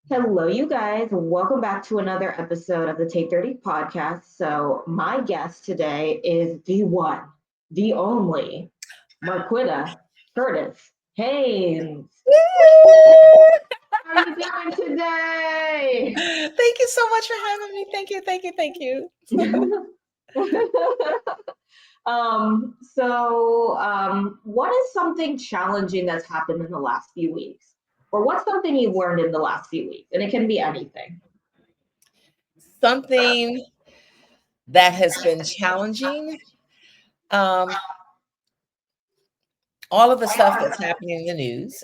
Hello, you guys. Welcome back to another episode of the Take 30 podcast. So, my guest today is the one, the only, Marquetta Curtis-Haynes. How are you doing today? Thank you so much for having me. Thank you. What is something challenging that's happened in the last few weeks? Or what's something you've learned in the last few weeks? And it can be anything. Something that has been challenging. Um, all of the stuff that's happening in the news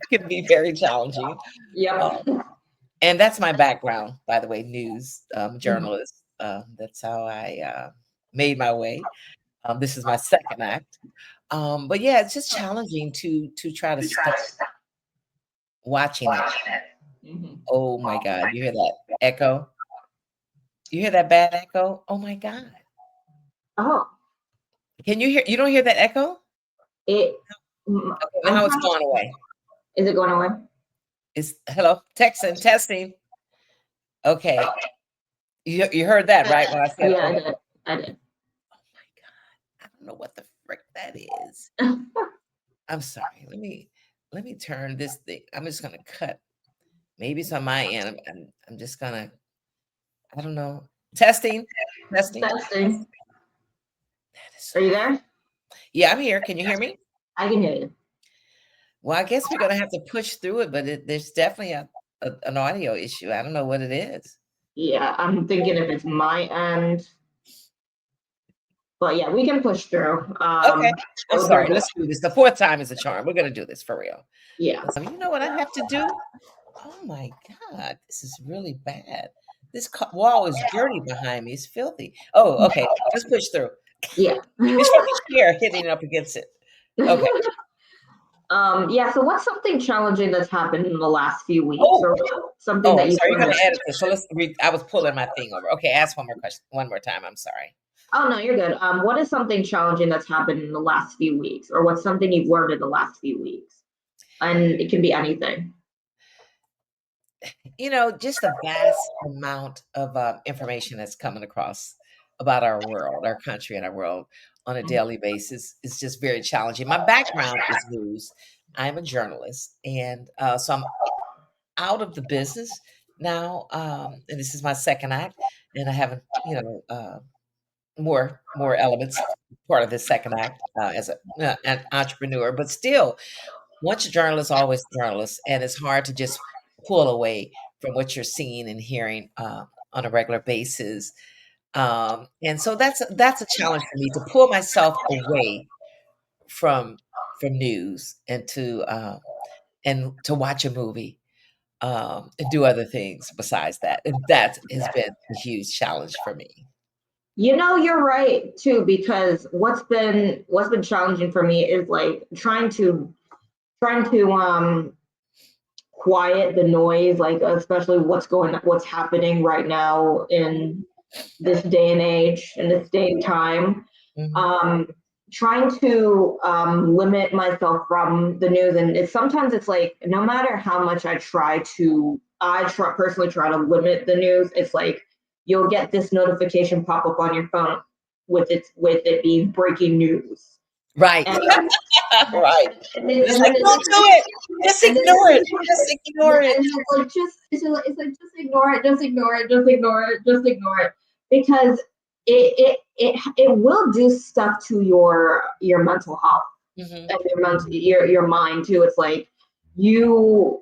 can be very challenging. Yep. Um, and that's my background, by the way, news Mhm. journalist. That's how I made my way. This is my second act. But yeah, it's just challenging to try to stop watching it. Mhm. Oh my God, you hear that echo? You hear that bad echo? Oh my God. Oh, Can you hear? You don't hear that echo? it. Okay, I'm now it's trying. gone away. Is it going away? It's hello, testing. Okay, you heard that right when I said, Yeah, "Oh I my, did. I did. oh my God, I don't know what the frick that is." I'm sorry. Let me turn this thing. I'm just gonna cut. Maybe it's on my end. I'm just gonna. I don't know. Testing, testing. Testing. That is so Are you weird. there? Yeah, I'm here. Can you hear me? I can hear you. Well, I guess we're gonna have to push through it, but there's definitely an audio issue. I don't know what it is. Yeah, I'm thinking if it's my end, but yeah, we can push through. Okay. I'm Both are sorry. good. Let's do this. The fourth time is a charm. We're gonna do this for real. Yeah. You know what I have to do? Oh my God, this is really bad. This wall is dirty behind me. It's filthy. Oh, okay. Let's push through. Yeah. It's from the chair hitting up against it. Okay. Yeah. So, what's something challenging that's happened in the last few weeks, Oh, or something oh, that I'm you've sorry. You're learned? gonna edit this. So let's read. I was pulling my thing over. Okay, ask one more question. One more time. I'm sorry. Oh no, you're good. What is something challenging that's happened in the last few weeks, or what's something you've learned in the last few weeks? And it can be anything. Just a vast amount of information that's coming across about our world, our country, and our world on a daily basis is just very challenging. My background is news. I'm a journalist, and so I'm out of the business now, and this is my second act, and I have, more elements part of this second act as an entrepreneur, but still once a journalist, always a journalist, and it's hard to just pull away from what you're seeing and hearing on a regular basis. And so that's a challenge for me to pull myself away from news and to watch a movie and do other things besides that. And that has been a huge challenge for me. You're right too, because what's been challenging for me is like trying to quiet the noise, like especially what's happening right now in this day and age, in this day and time. Mhm. Um, Trying to limit myself from the news, and sometimes it's like no matter how much personally try to limit the news, it's like you'll get this notification pop up on your phone with it being breaking news, Right. and Right. It's and like, then don't do it. Just and then ignore it. Just ignore it. it's like just ignore it, just ignore it, just ignore it, just ignore it, because it will do stuff to your mental health Mhm. and your mind too. It's like you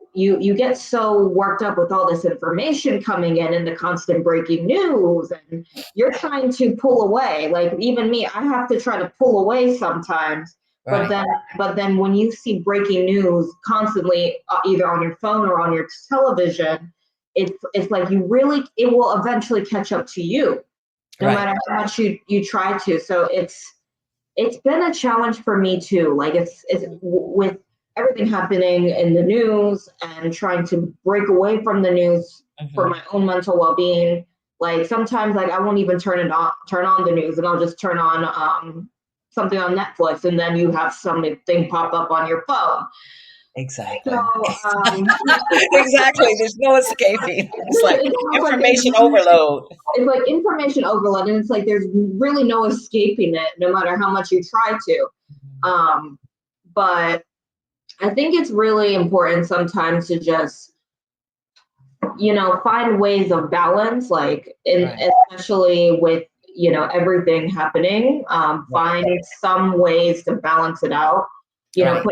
get so worked up with all this information coming in and the constant breaking news, and you're trying to pull away. Like even me, I have to try to pull away sometimes. But Right. then, but then when you see breaking news constantly, either on your phone or on your television, it's like it will eventually catch up to you, no Right. matter how much you try to. So it's been a challenge for me too. Like with everything happening in the news and trying to break away from the news for Mhm. my own mental well-being. Like sometimes, like I won't even turn on the news, and I'll just turn on something on Netflix, and then you have something pop up on your phone. So, Exactly. Exactly. There's no escaping. It's like it's almost like information overload. it's like information overload, and it's like there's really no escaping it, no matter how much you try to. Mhm. But I think it's really important sometimes to just, find ways of balance, like Right. especially with, everything happening, Right. find some ways to balance it out. Right.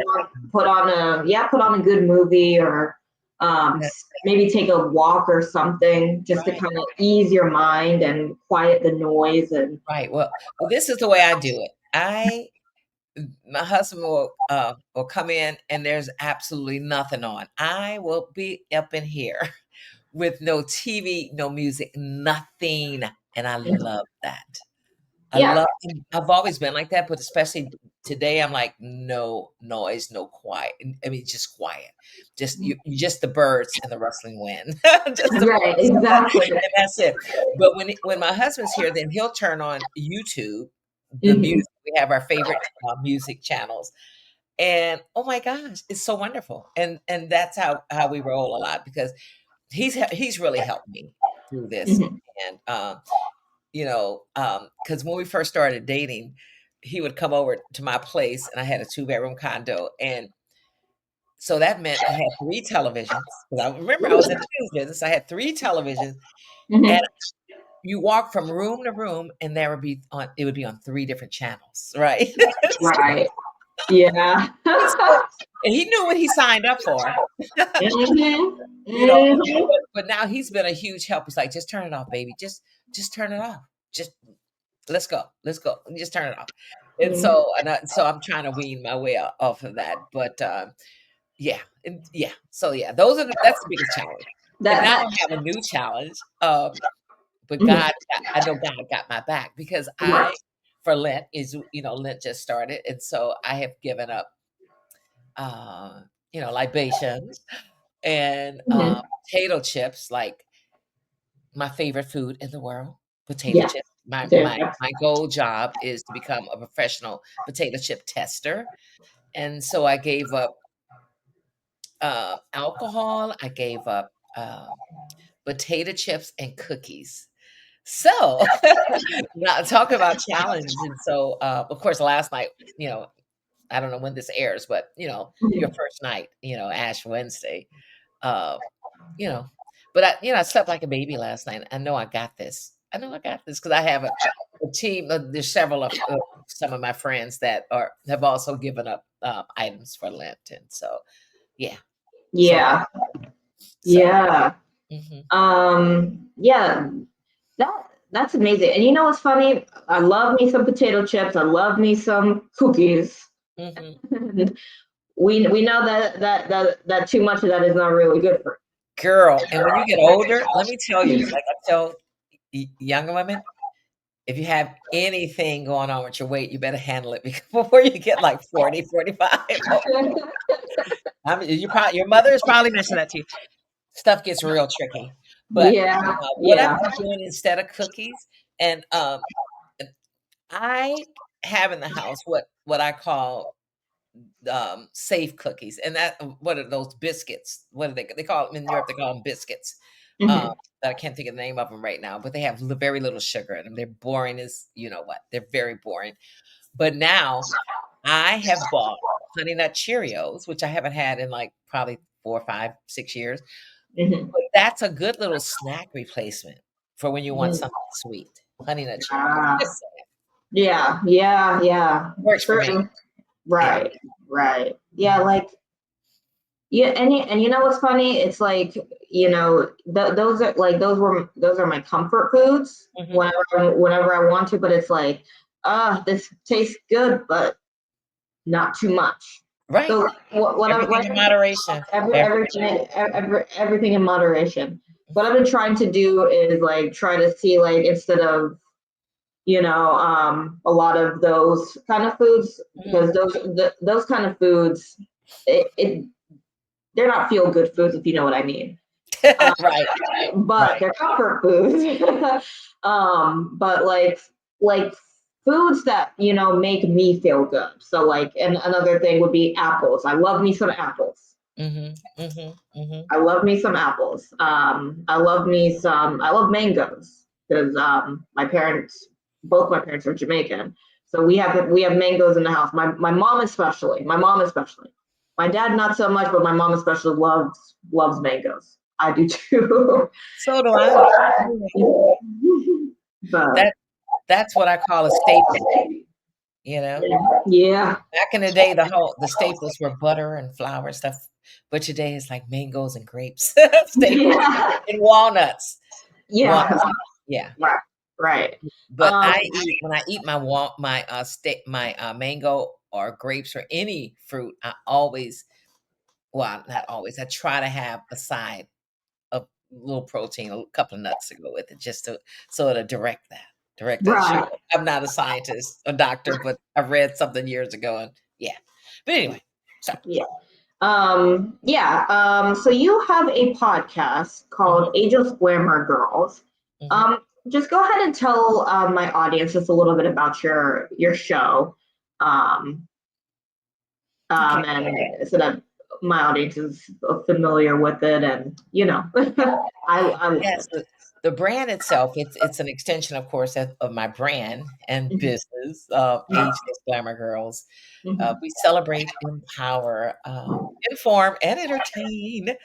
Put on a good movie, or That- maybe take a walk or something, just to Right. kind of ease your mind and quiet the noise. And Right. Well, this is the way I do it. My husband will come in and there's absolutely nothing on. I will be up in here with no TV, no music, nothing, and I love that. yeah. I've always been like that, but especially today, I'm like, no noise, no quiet. I mean, just quiet. Just the birds and the rustling wind, just the Right, birds, exactly. and that's it. But when my husband's here, then he'll turn on YouTube, the Mhm. music. We have our favorite music channels, and oh my gosh, it's so wonderful. And that's how we roll a lot because he's really helped me through this, Mhm. and because when we first started dating, he would come over to my place and I had a two-bedroom condo. And so that meant I had three televisions. Because I remember I was in the news business. I had three televisions. And Mhm. you walk from room to room and it would be on three different channels, right? Right. Yeah. And so and he knew what he signed up for. Mhm. You know, Mhm. but now he's been a huge help. He's like, just turn it off, baby. Just turn it off. Just let's go. Let's go. Just turn it off. And Mhm. so I'm trying to wean my way off of that. But yeah. And yeah. So yeah, that's the biggest challenge. And That now that I have a new challenge. But mhm. I know God got my back because Right. for Lent Lent just started. And so I have given up libations and Mhm. potato chips, like my favorite food in the world, potato Yeah. chips. My There my you go. my goal job is to become a professional potato chip tester, and so I gave up, alcohol, I gave up, potato chips and cookies. So, now talk about challenge, and so, of course, last night, I don't know when this airs, but, your Mhm. first night, Ash Wednesday, uh You know, but I slept like a baby last night. I know I got this. I know I got this because I have a team. There's several of some of my friends that have also given up items for Lent, and so yeah. So Yeah. so Yeah. hmm Yeah. That's amazing. And you know what's funny? I love me some potato chips. I love me some cookies. hmm And we know that too much of that is not really good for girl. And when you get older, let me tell you, like I tell younger women, if you have anything going on with your weight, you better handle it before you get like 40, 45. you. Your mother is probably mentioning that to you. Stuff gets real tricky. But, Yeah. what I've Yeah. been doing instead of cookies and, I have in the house what I call, safe cookies, and what are those biscuits? What are they call 'em in Europe, they call them biscuits. Um, Mhm. I can't think of the name of them right now, but they have very little sugar in them. They're boring as you know what. They're very boring. But now I have bought Honey Nut Cheerios, which I haven't had in, like, probably 4, 5, 6 years. Mhm. But that's a good little snack replacement for when you want Mhm. something sweet. Honey Nut Cheerios. Ah. Just saying. Yeah. Yeah. Yeah. Works for me. True. Yeah. Right. Right. Yeah. Mhm. Like, yeah. And you know what's funny? It's like, those are my comfort foods Mhm. whenever I want to. But it's like, this tastes good, but not too much. Right. So Everything in moderation. Everything in moderation. everything in moderation. Mhm. What I've been trying to do is like try to see, like, instead of, a lot of those kind of foods, Mhm. because those kind of foods, it they're not feel good foods, if you know what I mean. Um, Right. but Right. they're comfort foods. But like foods that make me feel good. So, like, and another thing would be apples. I love me some apples. Mhm. Mhm. Mhm. I love me some apples. I love mangoes because both my parents are Jamaican. So we have mangoes in the house. My mom especially. My mom especially. My dad not so much, but my mom especially loves mangoes. I do too. So do I. but That that's what I call a staple, you know? yeah, Back in the day, the staples were butter and flour and stuff, but today it's like mangoes and grapes, staples, yeah, and walnuts. yeah, Walnuts, yeah. right, right. But Um, when I eat my wal my, mango or grapes or any fruit, I always well, not always, I try to have a side of little protein, a couple of nuts to go with it, just to so to direct that sugar. right. I'm not a scientist, a doctor, but I read something years ago, and yeah. But anyway, so Yeah. Yeah. So you have a podcast mhm, called Ageless Glamour Girls. mhm. Um, just go ahead and tell my audience just a little bit about your show, um, Okay. and so that my audience is familiar with it, and I love Yes, it. the brand itself, it's an extension, of course, of my brand and Mhm, business, Ageless Glamour Girls. mhm, We celebrate, empower, inform, and entertain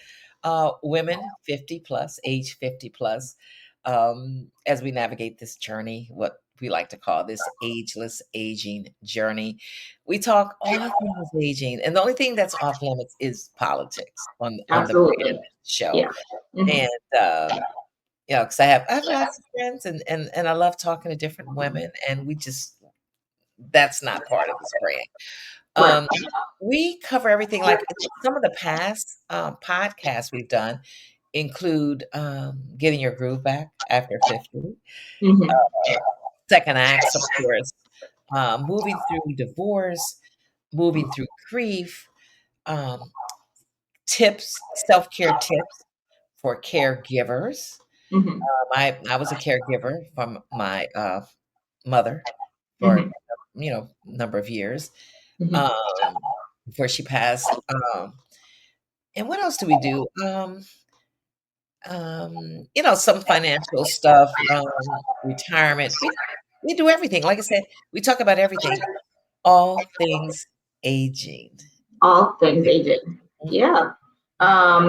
women 50 plus, age 50 plus, as we navigate this journey, what we like to call this ageless aging journey. We talk all things aging, and the only thing that's off limits is politics on the brand absolutely. show. Yeah. Mhm, And because I have lots of friends, and I love talking to different women, and we just that's not part of this brand. right. Um, we cover everything, like, some of the past, podcasts we've done include, getting your groove back after 50, Mhm, second acts, of course, moving through divorce, moving through grief, um, tips, self-care tips for caregivers. mhm, I was a caregiver from my, mother for, mhm, number of years, mhm, um, before she passed, and what else do we do? Some financial stuff, retirement. We do everything. Like I said, we talk about everything, all things aging. all things aging. Mhm, Yeah.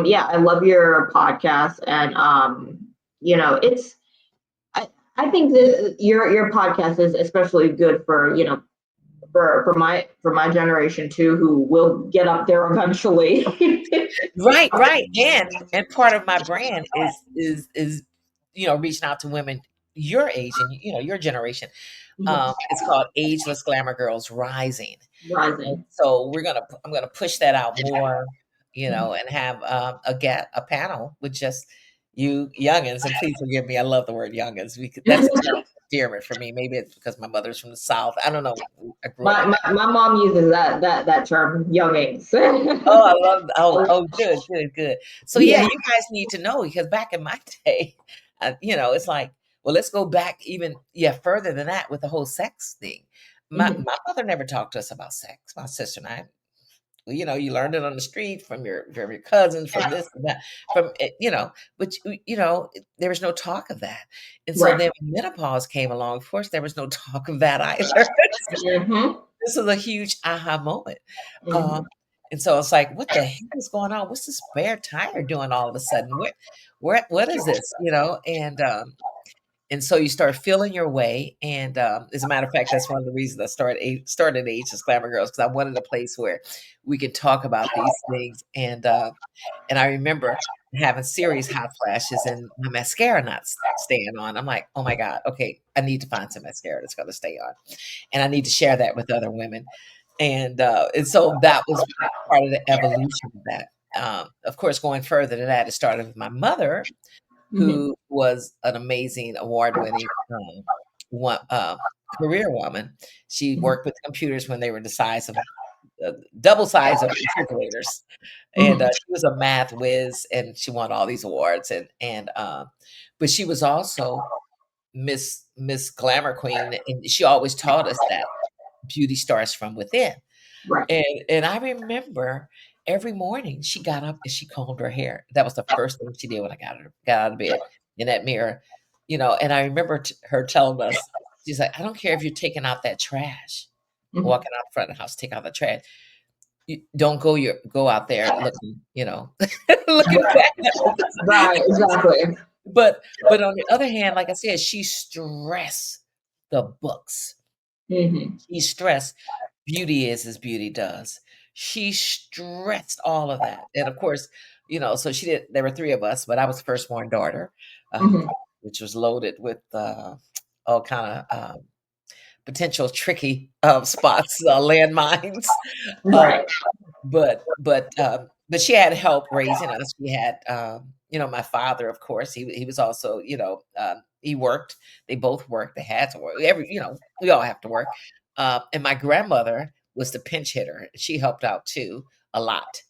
Yeah, I love your podcast, and it's I, I think that your podcast is especially good for for my generation too, who will get up there eventually. right, right, and part of my brand is reaching out to women your age and your generation. It's called Ageless Glamour Girls Rising. And Rising. so I'm gonna push that out more, Mhm. and have a panel with just you youngins. And please forgive me, I love the word youngins. That's a term of endearment for me. Maybe it's because my mother's from the South. I don't know. I grew up my, with my that. my mom uses that term, youngings. Oh, I love. Oh, good, good, good. So yeah, Yeah. you guys need to know because back in my day, it's like, well, let's go back even further than that with the whole sex thing. Mhm. My mother never talked to us about sex. My sister and I, you learned it on the street from your cousins, from this and that, but there was no talk of that. And so Right. then when menopause came along, of course, there was no talk of that either. Mhm. This is a huge aha moment. Um, Mhm. and so it's like, what the heck is going on? What's this spare tire doing all of a sudden? What is this? And so you start feeling your way. And as a matter of fact, that's one of the reasons I started Ageless Glamour Girls, because I wanted a place where we could talk about these things. And I remember having serious hot flashes and my mascara not staying on. I'm like, oh my God, okay, I need to find some mascara that's going to stay on, and I need to share that with other women. And so that was part of the evolution of that. Of course, going further to that, it started with my mother, Mhm. who was an amazing award-winning one, career woman. She Mhm. worked with computers when they were the size of double size of refrigerators, and Mhm. she was a math whiz, and she won all these awards. And but she was also Miss Glamour Queen, and she always taught us that beauty starts from within. Right. And I remember every morning she got up and she combed her hair. That was the first thing she did when I got out of bed in that mirror, and I remember her telling us, she's like, "I don't care if you're taking out that trash, Mhm. walking out front of the house, take out the trash. You don't go out there looking, looking Right. bad." Right. Exactly. But on the other hand, like I said, she stressed the books. Hmm. She stressed beauty is as beauty does. She stressed all of that. And of course, so she did there were 3 of us, but I was the firstborn daughter, uh, Hmm. which was loaded with, all kinda, potential tricky, spots, landmines. Uh Right. but she had help raising us. We had, my father, of course, he was also, he worked. They both worked. They had to work. We all have to work. And my grandmother was the pinch hitter. She helped out too a lot.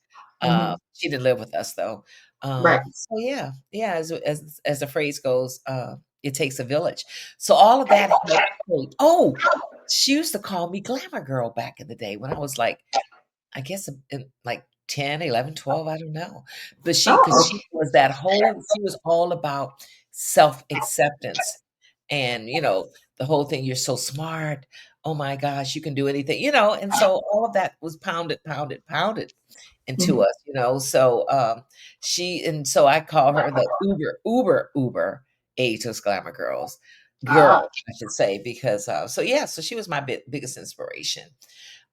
Hmm. She didn't live with us though. Right. So yeah, yeah. As the phrase goes, it takes a village. So all of that helped shape. Oh, she used to call me glamour girl back in the day when I was like, I guess in like 10, 11, 12. I don't know. But because Oh. she was all about self-acceptance and, the whole thing, you're so smart. Oh my gosh, you can do anything, and so all of that was pounded, pounded, pounded into Hmm. us, so, and so I call her the uber ageless glamour girl, Ah. I should say, because, so yeah, so she was my biggest inspiration.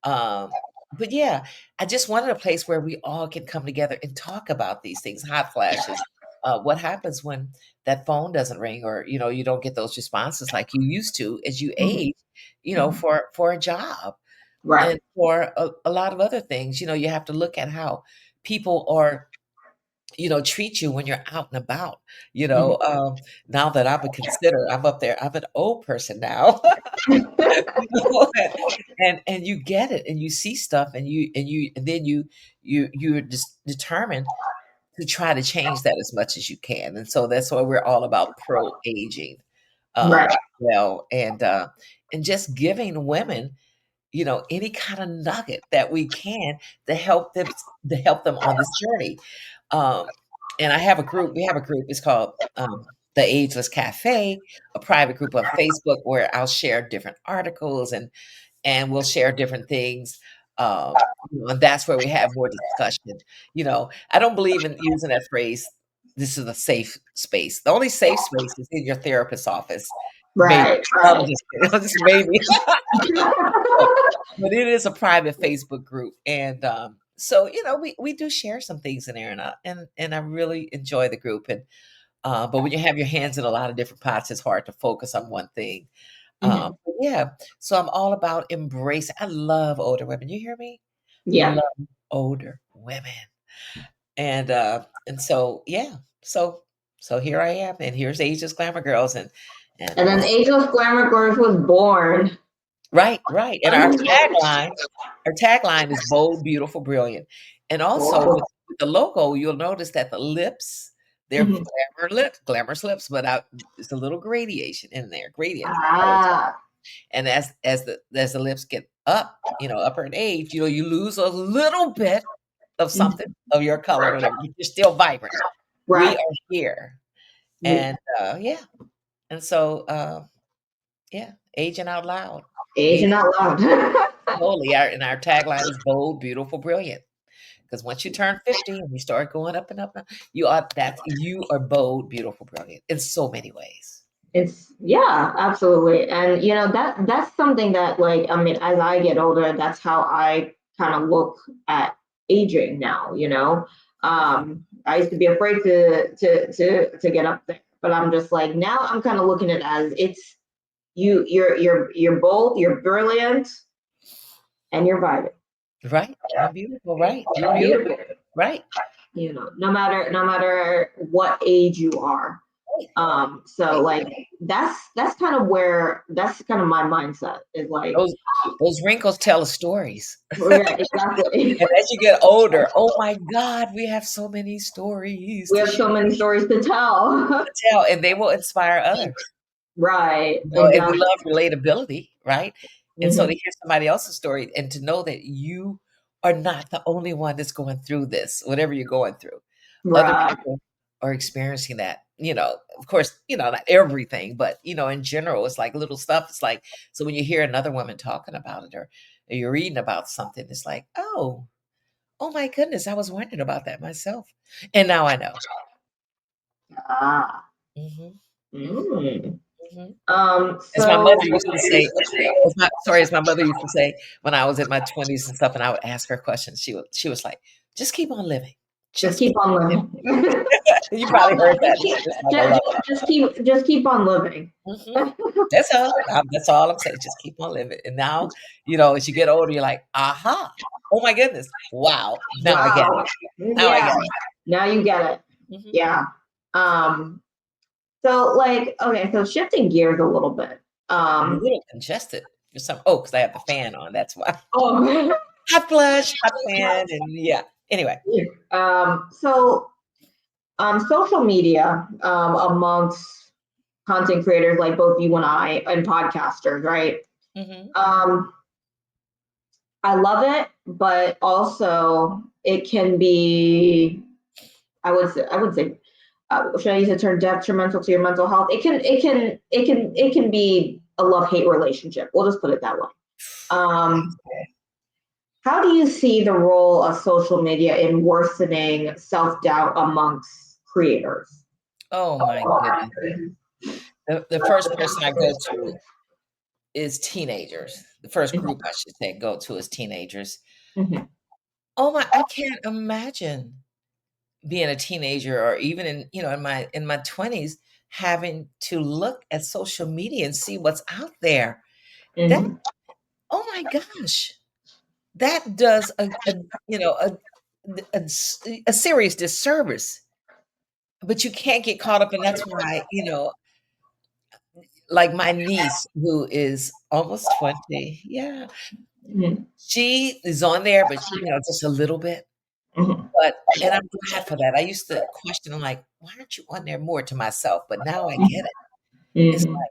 Um, but yeah, I just wanted a place where we all can come together and talk about these things, hot flashes. What happens when that phone doesn't ring, or you don't get those responses like you used to as you Hmm. age, Hmm. for a job Right. and for a lot of other things. You have to look at how people are, treat you when you're out and about. Hmm. Now that I'm up there, I'm an old person now. And you get it, and you see stuff, and then you're just determined to try to change that as much as you can, and so that's why we're all about pro aging, Right. well, and just giving women, any kind of nugget that we can to help them on this journey. Um, and we have a group, it's called, the Ageless Cafe, a private group on Facebook where I'll share different articles, and we'll share different things. And that's where we have more discussion. I don't believe in using that phrase, this is a safe space. The only safe space is in your therapist's office. Maybe. Right. I'm Right. just kidding. Just maybe. but, but it is a private Facebook group. And so, we do share some things in there, and I really enjoy the group. And but when you have your hands in a lot of different pots, it's hard to focus on one thing. Hmm. But yeah, so I'm all about embracing. I love older women. You hear me? Yeah. Love older women. And so yeah, so here I am, and here's Asia's Glamour Girls, and And then Angel of Glamour Girls was born. right, right. And our tagline is bold, beautiful, brilliant. And also Oh. with the logo, you'll notice that the lips, they're Mhm. glamorous lips, but it's a little gradient of colors. Ah. And as the lips get up, upper in age, you lose a little bit of Mhm. something of your color, whatever, but you're still vibrant. We Right. are here. Yeah. And yeah. And so yeah, aging out loud. Asian Beautiful. out loud. Totally. And our tagline is bold, beautiful, brilliant. Because once you turn 50 and you start going up and up, you are bold, beautiful, brilliant in so many ways. It's yeah, absolutely. And that's something that, like, I mean, as I get older, that's how I kind of look at aging now, I used to be afraid to get up there, but I'm just like, now I'm kind of looking at it as it's you're bold, you're brilliant, and you're vibrant. Right. And beautiful, right. You're beautiful. Beautiful. Right. No matter what age you are. So Right. like that's kind of my mindset is like, Those those wrinkles tell us stories. yeah, exactly. And as you get older, oh my God, we have so many stories We to have so many stories to tell. tell, and they will inspire others. Right, And we exactly. love relatability, right? And so to Hmm. hear somebody else's story and to know that you are not the only one that's going through this, whatever you're going through. Other Right. people are experiencing that. Of course, not everything, but in general, it's like little stuff. It's like, so when you hear another woman talking about it, or you're reading about something, it's like, oh my goodness, I was wondering about that myself. And now I know. Ah. hmm hmm Mm. hmm As my So mother used to say, as my mother used to say when I was in my 20s and stuff, and I would ask her questions, she was like, just keep on living. just Just keep keep on on living. living. You probably heard that. It's like, I love Just keep on living. that. That's all I'm saying. Just keep on living. And now, as you get older, you're like, aha. Oh my goodness. Wow. Now I get it. Wow. Now I Yeah. get Now you get it. it. Yeah. Um, so like, okay, so shifting gears a little bit. I'm a little congested for some. Oh, because I have the fan on. That's why. Oh, Hot flush, hot fan, and yeah. Anyway. so social media amongst content creators like both you and I and podcasters, right? hmm Um, I love it, but also it can be, I would say, should I use the term detrimental to your mental health? It can be a love-hate relationship. We'll just put it that way. Um, how do you see the role of social media in worsening self-doubt amongst creators? Oh my goodness. The first person I go to is teenagers. The first group I should say go to is teenagers. Mhm. Oh my, I can't imagine being a teenager, or even in my 20s, having to look at social media and see what's out there. That Mhm. Oh my gosh. That does a serious disservice. But you can't get caught up, and that's why, like my niece who is almost 20. Yeah. Mhm. She is on there, but just a little bit. Mhm. And I'm glad for that. I used to question, I'm like, why aren't you on there more, to myself? But now I get it. It's Mhm. like,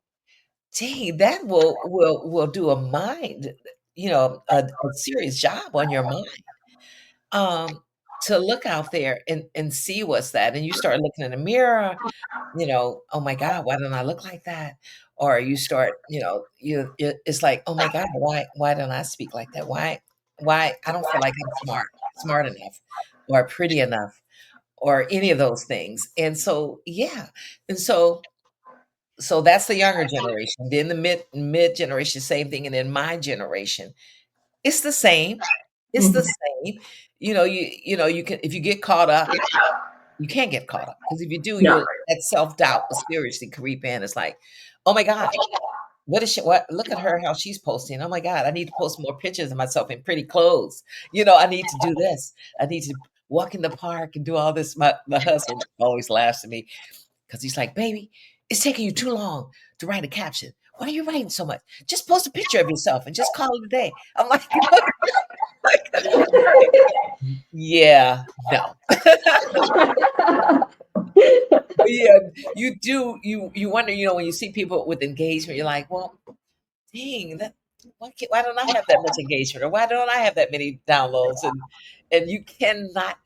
dang, that will do a serious job on your mind. To look out there and see what's that. And you start looking in the mirror, oh my God, why don't I look like that? Or you start, it's like, oh my God, why don't I speak like that? Why I don't feel like I'm smart enough, or pretty enough, or any of those things. And so, yeah. And so that's the younger generation. Then the mid generation, same thing. And then my generation, it's the same. It's the Mhm. same. You can, if you get caught up, you can't get caught up, because if you do, No. that self-doubt will seriously creep in. It's like, "Oh my gosh, what look at her, how she's posting. Oh my god, I need to post more pictures of myself in pretty clothes. I need to do this. I need to walk in the park and do all this." My husband always laughs at me, because he's like, "Baby, it's taking you too long to write a caption. Why are you writing so much? Just post a picture of yourself and just call it a day." I'm like, "Yeah, no." But yeah, you do. You wonder. When you see people with engagement, you're like, well, dang, why don't I have that much engagement, or why don't I have that many downloads? And you cannot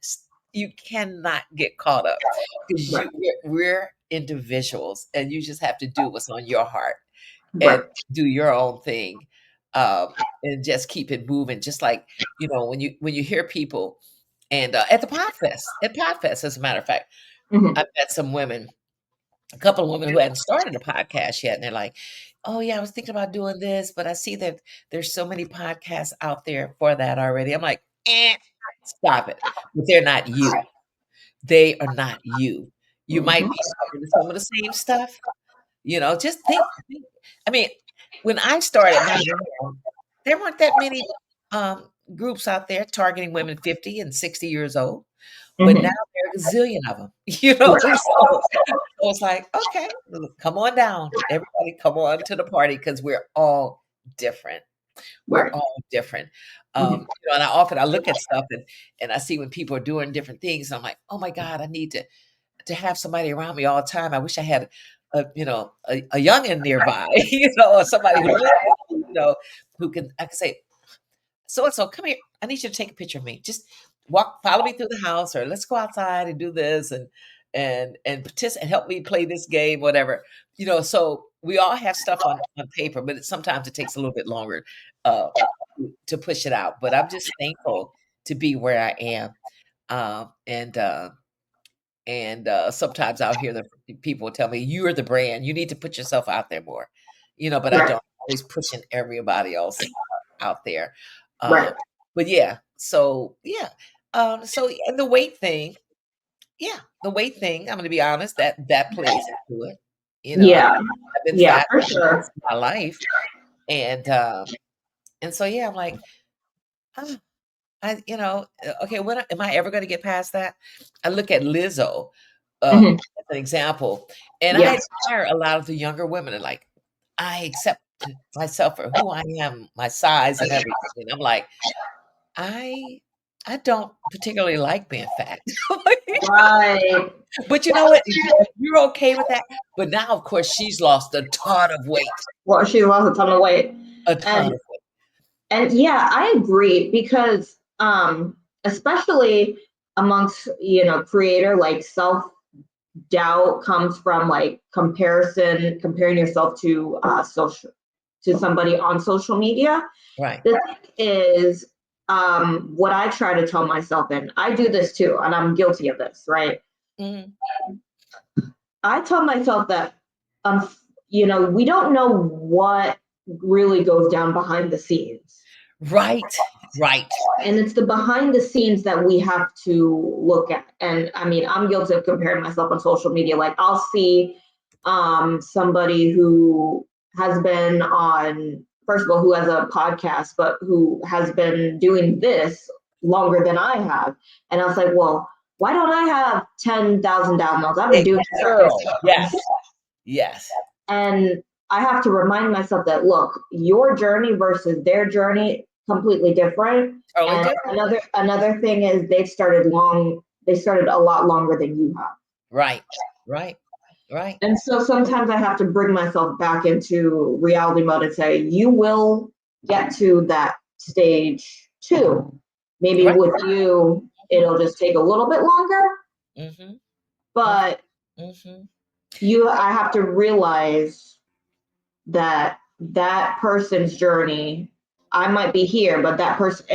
get caught up, because Right. we're individuals, and you just have to do what's on your heart, and Right. do your own thing, and just keep it moving. Just like, when you hear people, and at Podfest, as a matter of fact, I Mhm. met some women, a couple of women who hadn't started a podcast yet, and they're like, "Oh yeah, I was thinking about doing this, but I see that there's so many podcasts out there for that already." I'm like, stop it. But they're not you. They are not you. You might Mhm. be covering some of the same stuff. Just think. I mean, when I started my brand, there weren't that many groups out there targeting women 50 and 60 years old. But now Mhm. there are a gazillion of them, Right. so it's like, "Okay, come on down. Everybody come on to the party, because we're all different. We're Right. all different." Mhm. And I look at stuff, and I see when people are doing different things, I'm like, "Oh my god, I need to have somebody around me all the time. I wish I had a youngin nearby, or somebody who listens, who can I can say, so and so, come here. I need you to take a picture of me. Just follow me through the house, or let's go outside and do this, and participate and help me play this game, whatever. So we all have stuff on paper, but sometimes it takes a little bit longer uh, to push it out. But I'm just thankful to be where I am, and sometimes I'll hear the people tell me, "You're the brand. You need to put yourself out there more," but I Right. don't always pushing everybody else out there. Right. But yeah, so yeah, and the weight thing, yeah, the weight thing. I'm going to be honest, that plays into it. Yeah. I've been Yeah, fat for for most sure. of my life, and so yeah, I'm like, huh, okay, when am I ever going to get past that? I look at Lizzo Hmm. as an example, and I Yes. admire a lot of the younger women. And like, I accept myself for who I am, my size, and everything. And I'm like, I I don't particularly like being fat. Right. But you know what? You're okay with that. But now, of course, she's lost a ton of weight. Well, she lost a ton of weight. A ton And of weight. yeah, I agree because especially amongst, creator, like self doubt comes from like comparing yourself to somebody on social media. Right. The thing is, what I try to tell myself, and I do this too, and I'm guilty of this, right? Mhm. I tell myself that, we don't know what really goes down behind the scenes. Right. Right. And it's the behind the scenes that we have to look at. And I mean, I'm guilty of comparing myself on social media. Like I'll see somebody who has been on, first of all, who has a podcast, but who has been doing this longer than I have. And I was like, well, why don't I have 10,000 downloads? I've been Hey, doing this for girl. 6 months. Yes. Yes. And I have to remind myself that, look, your journey versus their journey, completely different. Totally And different. another thing is they started a lot longer than you have. Right. Right. Right. And so sometimes I have to bring myself back into reality mode and say, you will get to that stage too. Maybe Right. with you, it'll just take a little bit longer, Mhm. Mhm. but Mhm. I have to realize that that person's journey, I might be here, but that person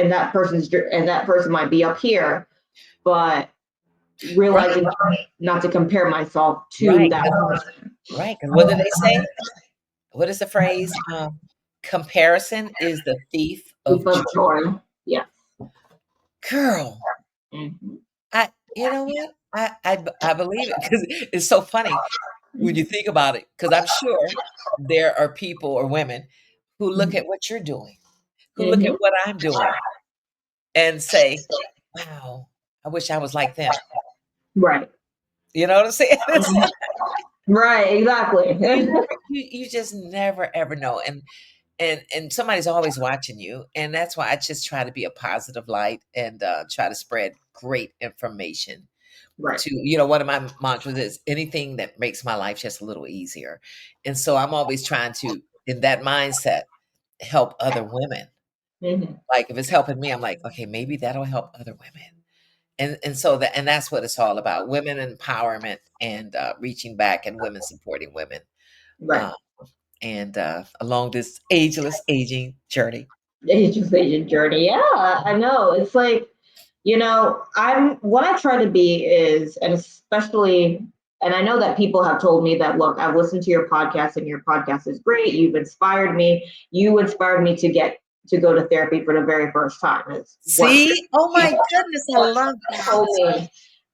might be up here, but Right. realizing not to compare myself to Right. that person. Right. Because what do they say? What is the phrase? Comparison is the thief Keep of of joy. joy. Yeah. Girl, Mhm. you know what? I believe it because it's so funny when you think about it. Because I'm sure there are people or women who look at what you're doing, who look at Mhm. what I'm doing, and say, "Wow, I wish I was like them." Right. You know what I'm saying? It's Mhm. Right. Exactly. you just never ever know, and somebody's always watching you, and that's why I just try to be a positive light and try to spread great information. Right. To one of my mantras is anything that makes my life just a little easier, and so I'm always trying to, in that mindset, help other women. Mhm. Like if it's helping me, I'm like, okay, maybe that'll help other women. And that's what it's all about: women empowerment and reaching back, and women supporting women, Right. uh, and along this ageless aging journey. Education journey. Yeah, I know. It's like, I'm what I try to be is, and especially, and I know that people have told me that, look, I've listened to your podcast and your podcast is great. You've inspired me. You inspired me to go to therapy for the very first time. Is See, oh my goodness, I what love you that. told me.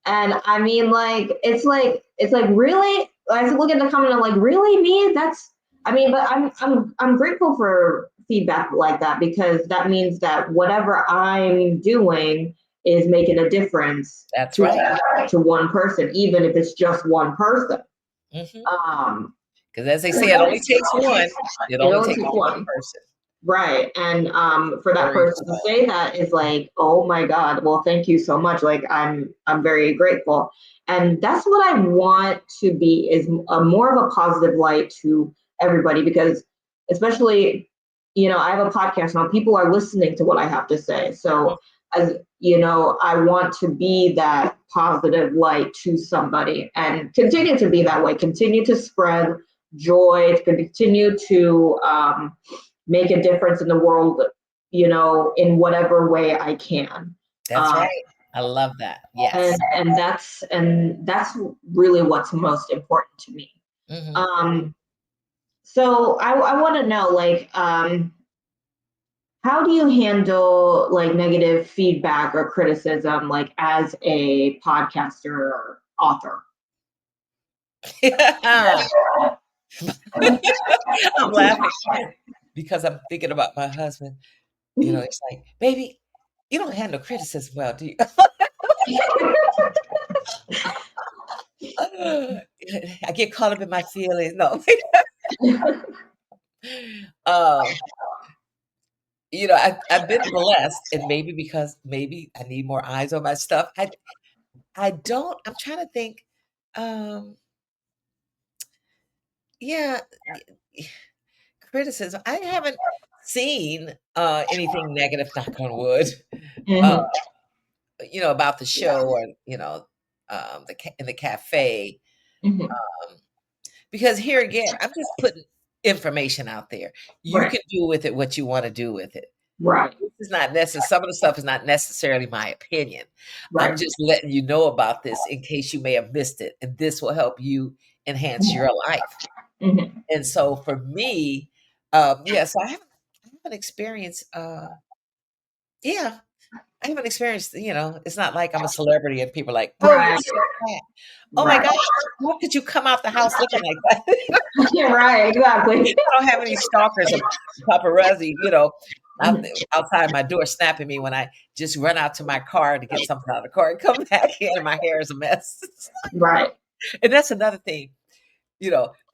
And I mean, like, it's like really. I look at the comment. I'm like, really, me? That's. I mean, but I'm grateful for feedback like that because that means that whatever I'm doing is making a difference That's to right. one person, even if it's just one person. Because Um, as they say, it only takes one. It it only only takes takes one one. person. Right. And for that Very person to small. say that is like, oh my God, well, thank you so much. Like I'm very grateful. And that's what I want to be is a more of a positive light to everybody because especially I have a podcast now. People are listening to what I have to say. So, as I want to be that positive light to somebody and continue to be that way, continue to spread joy, to continue to make a difference in the world, in whatever way I can. That's right. I love that. And Yes. that's really what's most important to me. Hmm. So I want to know, like, how do you handle like negative feedback or criticism, like as a podcaster or author? I'm laughing because I'm thinking about my husband. It's like, baby, you don't handle criticism well, do you? I get caught up in my feelings. No. um, I've been blessed, and maybe because maybe I need more eyes on my stuff. I don't. I'm trying to think. Um, yeah, criticism. I haven't seen anything negative. Knock on wood. Uh, Mhm. about the show or in the cafe. Mhm. Um, because here again, I'm just putting information out there. You Right, can do with it what you want to do with it. right, This is not necessary. Some of the stuff is not necessarily my opinion. I'm right. just letting you know about this in case you may have missed it, and this will help you enhance your life. Mhm. And so for me, yeah, so I haven't experienced, yeah, I haven't experienced, it's not like I'm a celebrity and people are like, oh, you're Right, so fat. Oh my right. gosh, how could you come out the house looking like that? Yeah, right, exactly. I don't have any stalkers or paparazzi, out Mhm. there, outside my door snapping me when I just run out to my car to get something out of the car and come back in and my hair is a mess. Right. And that's another thing,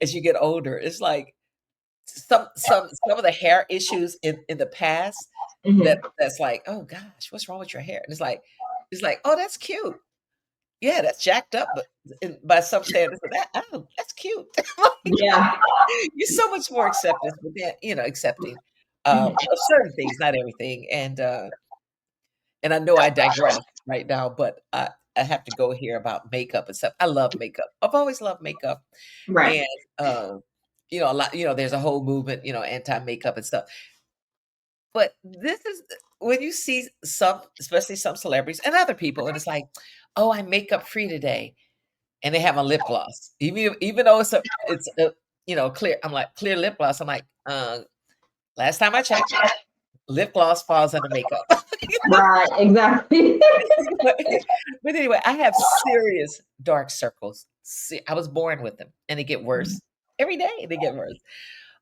as you get older, it's like some of the hair issues in the past Mhm. that's like, oh gosh, what's wrong with your hair? And it's like, oh, that's cute. Yeah, that's jacked up, but by some standards, but that's cute. Yeah. You're so much more acceptance, but then, accepting Mhm. of certain things, not everything. And I know I digress right now, but I have to go here about makeup and stuff. I love makeup. I've always loved makeup. Right. And a lot, there's a whole movement, anti-makeup and stuff. But this is when you see some, especially some celebrities and other people, and it's like, oh, I'm makeup free today. And they have a lip gloss. Even though it's a clear, I'm like, clear lip gloss. I'm like, last time I checked, lip gloss falls under makeup. Right, exactly. but, but anyway, I have serious dark circles. I was born with them, and they get worse every day. They get worse.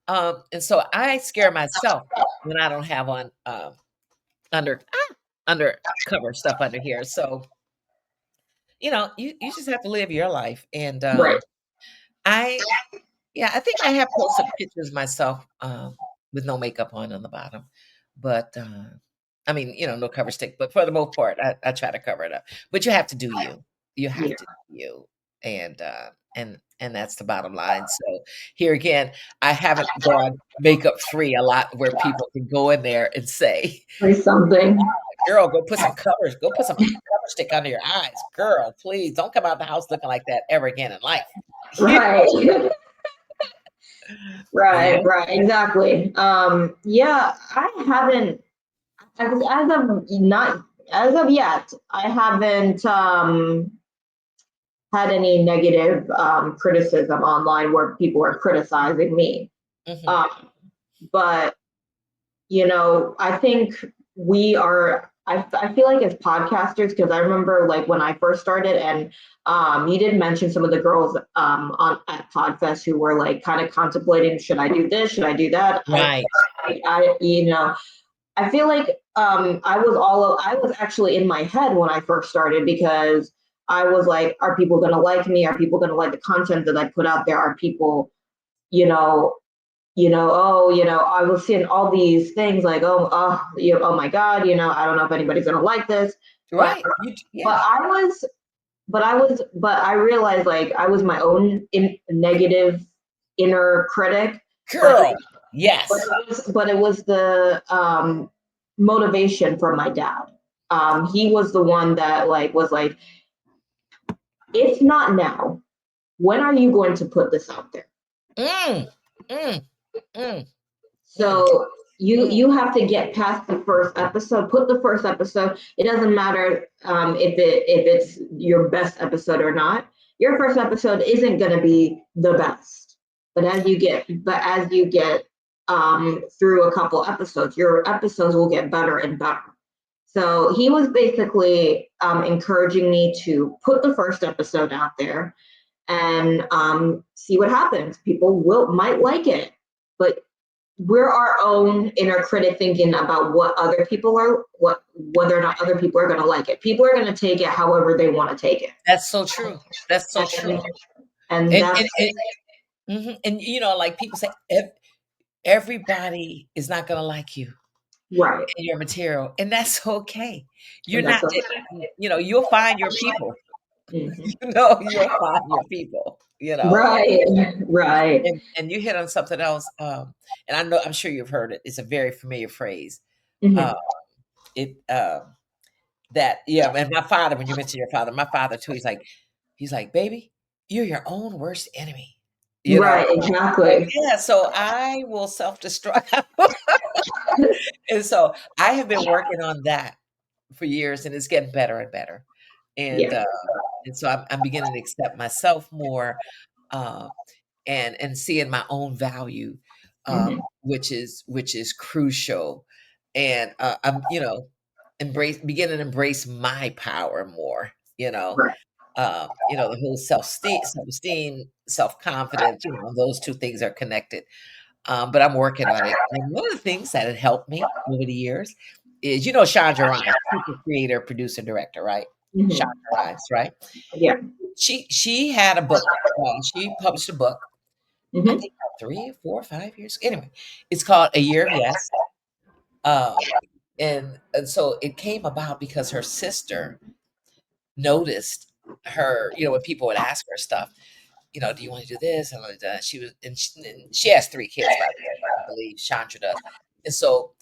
And so I scare myself when I don't have on under undercover stuff under here. So you just have to live your life, and Right. I yeah, I think I have posted pictures myself, with no makeup on the bottom, but, I mean, no cover stick, but for the most part, I try to cover it up. But you have to do you. You have Yeah. to do you, and that's the bottom line. So, here again, I haven't gone makeup free a lot where people can go in there and say, Or something. "Girl, go put some cover stick under your eyes. Girl, please don't come out the house looking like that ever again in life." Right. Yeah. Right, right, exactly. Yeah, I haven't as of not as of yet, I haven't had any negative criticism online where people are criticizing me. Mhm. Um, but I think we are. I feel like as podcasters, because I remember like when I first started, and you did mention some of the girls on at Podfest who were like kind of contemplating, should I do this, should I do that? Right. I feel like I was actually in my head when I first started because I was like, are people going to like me? Are people going to like the content that I put out there? Are people, you know, I was seeing all these things like, oh my God, I don't know if anybody's gonna like this, but Right. but Yeah. but I realized like I was my own negative inner critic, but Girl. Yes. But it was the motivation from my dad. He was the one that like was like, if not now, when are you going to put this out there? Mm, mm, mm, mm, So mm. you have to get past the first episode. Put the first episode. It doesn't matter if it's your best episode or not. Your first episode isn't going to be the best, but as you get through a couple episodes, your episodes will get better and better. So he was basically encouraging me to put the first episode out there and see what happens. People might like it, but we're our own inner critic thinking about whether or not other people are going to like it. People are going to take it however they want to take it. That's so true. That's so true. And And that's and you know, like people say, everybody is not gonna like you right. and your material, and that's okay. You're And that's not, okay. you know, you'll find your people. Mhm. You know, you'll find your people. You know, Right. Right. and you hit on something else. And I know I'm sure you've heard it. It's a very familiar phrase. Uh, Mhm. it that yeah. And my father, when you mention your father, my father too. He's like, baby, you're your own worst enemy. You know, Right. Exactly. yeah, so I will self-destruct. And so I have been working on that for years, and it's getting better and better. And, Yeah. uh, and so I'm beginning to accept myself more, uh, and seeing my own value, Mhm. which is crucial. And, I'm, you know, beginning to embrace my power more, Right. you know, the whole self-esteem, self-confidence, you know, those 2 things are connected. But I'm working on it. And one of the things that had helped me over the years is, you know, Chandra Rhimes, super creator, producer, director, right? Chandra Mhm. Rhimes, right? Yeah. She had a book. She published a book. I Mhm. think about 3, 4, 5 years. Anyway, it's called A Year of Yes. Um, and so it came about because her sister noticed her. You know, when people would ask her stuff, you know, do you want to do this and like that? And she has 3 kids, by the way, I believe Chandra does. And so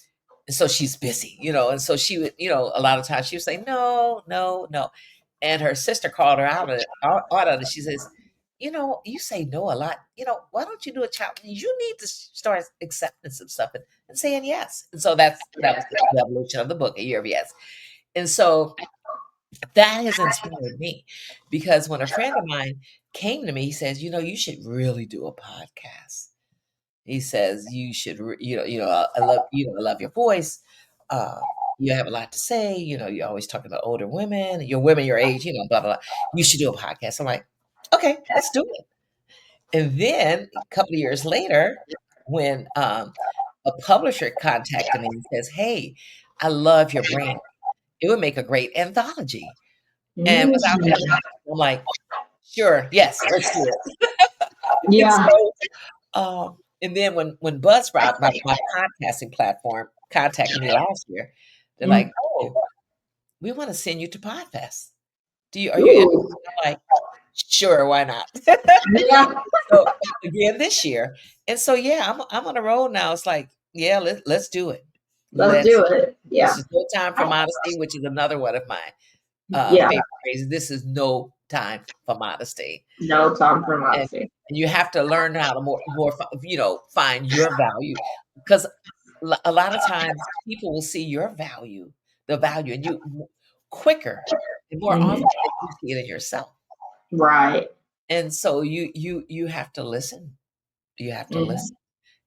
And so she's busy, you know, and so she would, you know, a lot of times she would say, no, no, no. And her sister called her out on it. She says, you know, you say no a lot. You know, why don't you do a challenge? You need to start accepting some stuff and saying yes. And so that was the evolution of the book, A Year of Yes. And so that has inspired me because when a friend of mine came to me, he says, you know, you should really do a podcast. He says, "You should, I love, I love your voice. Uh, you have a lot to say. You know, you're always talking about older women, your women your age. You know, blah blah blah. You should do a podcast." I'm like, "Okay, let's do it." And then a couple of years later, when a publisher contacted me and says, "Hey, I love your brand. It would make a great anthology." And without Mhm. hesitation, I'm like, "Sure, yes, let's do it." And Yeah. so and then when Buzzsprout, my podcasting platform, contacted me last year, they're like, Mhm. "Oh, we wanna send you to Podfest. Are you interested?" Ooh. I'm like, "Sure, why not?" Yeah. So, again this year, and so, yeah, I'm on the road now. It's like, "Yeah, let's do it. Let's Let's do it. This Yeah. is no time for modesty," which is another one of my, Yeah. favorite phrases. This is no time for modesty. No time for And modesty. and you have to learn how to find your value because a lot of times people will see your value, the value in you quicker and more Mhm. often than you see it in yourself. Right. And so you have to listen. You have to Mhm. listen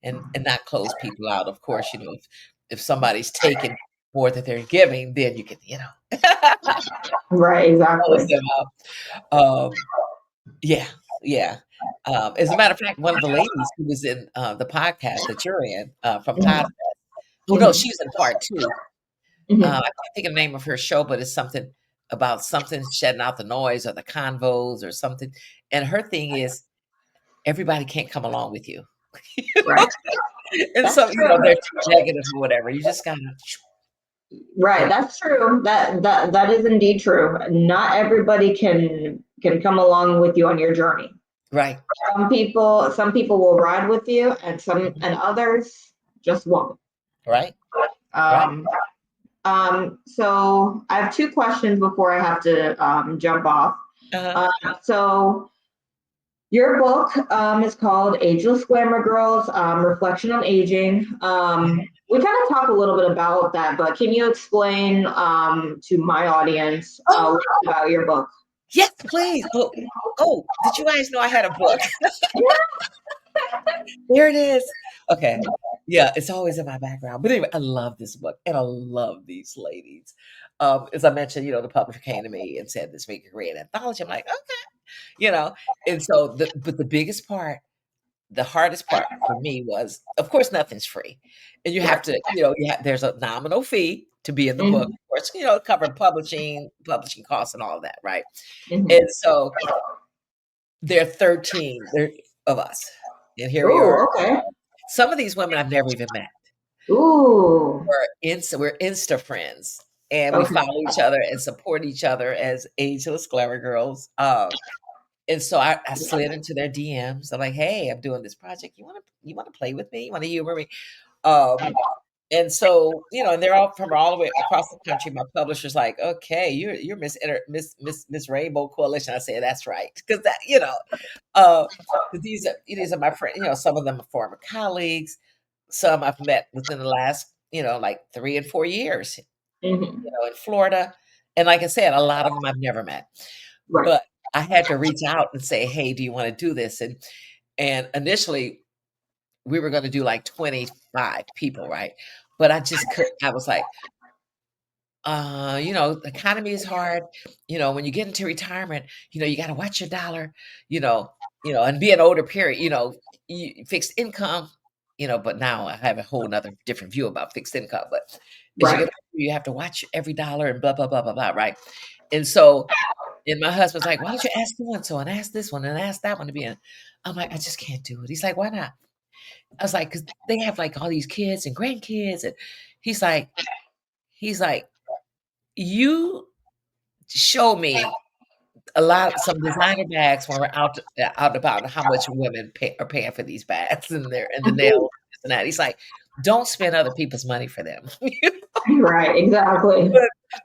and not close people out. Of course, if somebody's taking more than they're giving, then you can, Right. close Exactly. them out. Yeah, yeah. As a matter of fact, one of the ladies who was in, the podcast that you're in, from Mhm. Podfest. Oh, no, Mhm. she's in part 2. I Mhm. can't think of the name of her show, but it's something about something shutting out the noise or the convos or something, and her thing is everybody can't come along with you. Right. And That's so, true. they're too negative or whatever. You just gotta, Right. you know That's true. That is indeed true. Not everybody can come along with you on your journey. Right. Some people will ride with you, Mhm. and others just won't. Right. Right. Um, so I have two questions before I have to jump off. Uh-huh. Um, so your book is called Ageless Glamour Girls, Reflection on Aging. We kind of talk a little bit about that, but can you explain to my audience Oh, about your book? yes, please. Oh, did you guys know I had a book? There it is. Okay. Yeah, it's always in my background. But anyway, I love this book and I love these ladies. As I mentioned, the publisher came to me and said this week a great anthology. I'm like, okay, you know. And so but the biggest part, the hardest part for me was, of course, nothing's free. And you have Right. to, there's a nominal fee to be in the book. Mhm, Of course, cover publishing costs and all of that, right? mhm. And so there are 13 of us. And here we are. Ooh, okay. Some of these women I've never even met. Ooh, We're Insta friends, and we okay. follow each other and support each other as ageless glamour girls. And so I slid into their DMs. I'm like, "Hey, I'm doing this project. You wanna play with me? You wanna humor me?" Um, and so, and they're all from all the way across the country. My publisher's like, "Okay, you're Miss Rainbow Coalition." I said, "That's right," because uh, 'cause these are my friends. Some of them are former colleagues. Some I've met within the last, like 3 and 4 years, Mhm. in Florida. And like I said, a lot of them I've never met. Right. But I had to reach out and say, "Hey, do you wanna do this?" And initially, we were gonna do, like, 25 people, right? But I just couldn't. I was like, the economy is hard. When you get into retirement, you gotta watch your dollar, and be an older period, fixed income, but now I have a whole 'nother different view about fixed income. But as you get Right. older, you have to watch every dollar and blah, blah, blah, blah, blah, right? And so, and my husband's like, "Why don't you ask so and so and ask this one and ask that one to be in?" I'm like, "I just can't do it." He's like, "Why not?" I was like, "'Cause they have, like, all these kids and grandkids." And he's like he's like, "You show me some designer bags when we're out and about, and how much women are paying for these bags and the nails, this and that." He's like, "Don't spend other people's money for them." Right. Exactly.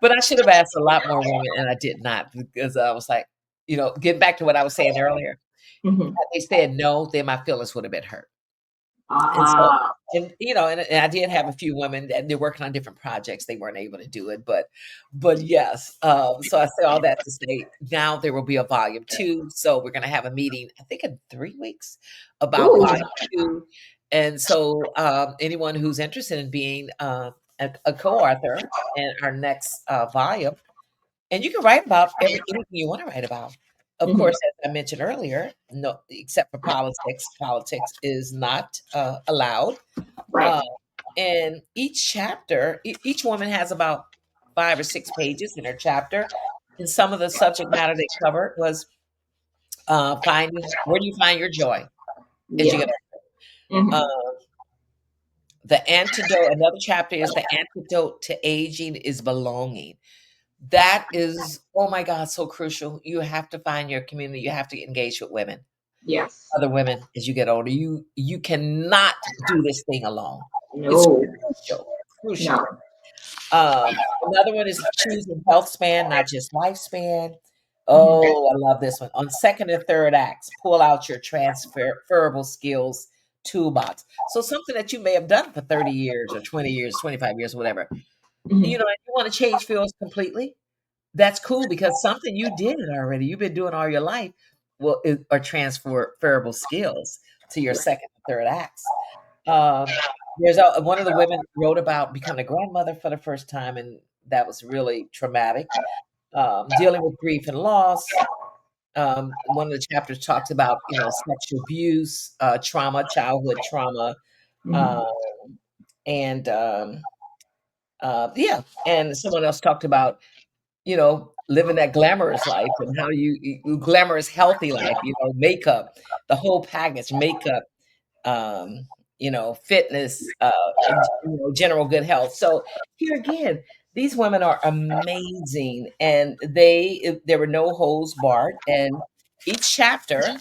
But I should have asked a lot more women, and I did not, because I was like, getting back to what I was saying earlier, Mhm. had they said no, then my feelings would have been hurt. And so, Ah. and I did have a few women that they're working on different projects. They weren't able to do it, but yes. So I say all that to say now there will be a volume two. So we're gonna have a meeting, I think in 3 weeks, about Ooh. volume two. And so anyone who's interested in being a co-author in our next volume, and you can write about anything you want to write about. Of Mhm. course, as I mentioned earlier, no, except for politics. Politics is not allowed. Right. Uh, and each woman has about 5 or 6 pages in her chapter. And some of the subject matter they covered was finding where do you find your joy as you Yeah. get older. Mhm. The antidote. Another chapter is the antidote to aging is belonging. That is, oh my God, so crucial. You have to find your community. You have to engage with women, Yes. other women as you get older. You cannot do this thing alone. It's No. crucial, crucial. No. Another one is choosing health span, not just lifespan. Mhm. Oh, I love this one. On second and third acts, pull out your transferable skills toolbox. So something that you may have done for 30 years or 20 years, 25 years, whatever. Mhm. And you want to change fields completely. That's cool because something you did it already, you've been doing all your life, are transferable skills to your Right. second and third acts. Um, one of the women wrote about becoming a grandmother for the first time, and that was really traumatic. Dealing with grief and loss. One of the chapters talks about, sexual abuse, trauma, childhood trauma, Mhm. uh, and yeah. And someone else talked about, living that glamorous life and how glamorous, healthy life, makeup, the whole package, makeup, um, fitness, general good health. So here again, these women are amazing, and there were no holes barred, and each chapter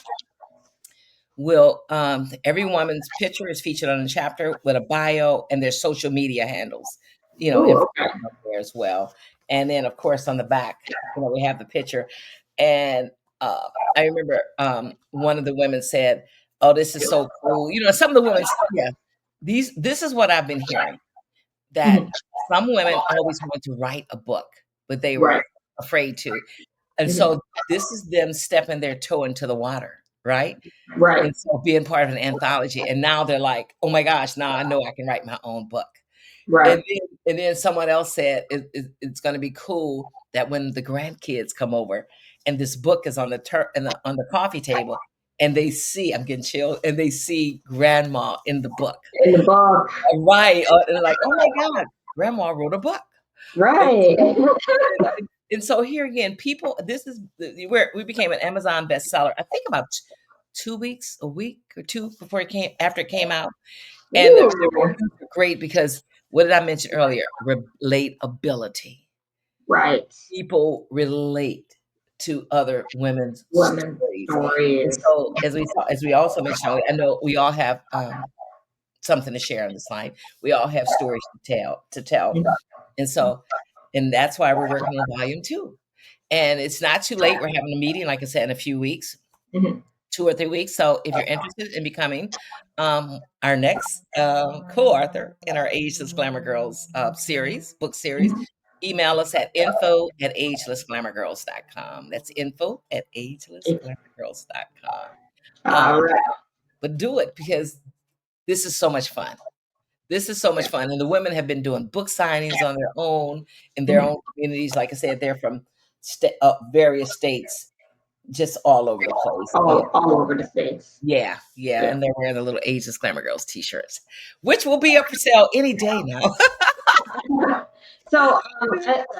will every woman's picture is featured on the chapter with a bio and their social media handles, Ooh, okay. information up there as well. And then of course on the back, we have the picture. And I remember one of the women said, "Oh, this is so cool." Some of the women, yeah, this is what I've been hearing, that Mhm. some women always wanted to write a book, but they Right. were afraid to. And Mhm. so this is them stepping their toe into the water, right? Right. And so being part of an anthology, and now they're like, "Oh my gosh, now I know I can write my own book." Right. And then someone else said it's going to be cool that when the grandkids come over and this book is on on the coffee table, and they see, I'm getting chilled, and they see grandma in the book, In the book. right? And they're like, "Oh my god, grandma wrote a book." And Right. and so here again, people, this is where we became an Amazon bestseller. I think about 2 weeks, a week or two before after it came out, and the Ooh. reviews were great because what did I mention earlier? Relatability. Right. People relate to other women's Women's stories, and stories. so as we also mentioned earlier, I know we all have something to share on this line. We all have stories to tell, Mhm. and so and that's why we're working on volume 2. And it's not too late. We're having a meeting, like I said, in a few weeks, Mhm. 2 or 3 weeks. So if you're interested in becoming our next co-author in our Ageless Glamour Girls book series, Mhm. email us at info@agelessglamourgirls.com. That's info@agelessglamourgirls.com. All Um, right. but do it because this is so much fun. This is so much fun, and the women have been doing book signings on their own in their Mhm. own communities. Like I said, they're from various states, just all over the place. And All over the states. yeah, yeah, Yeah. and they're wearing the little Ageless Glamour Girls t-shirts, which will be up for sale any day now. So,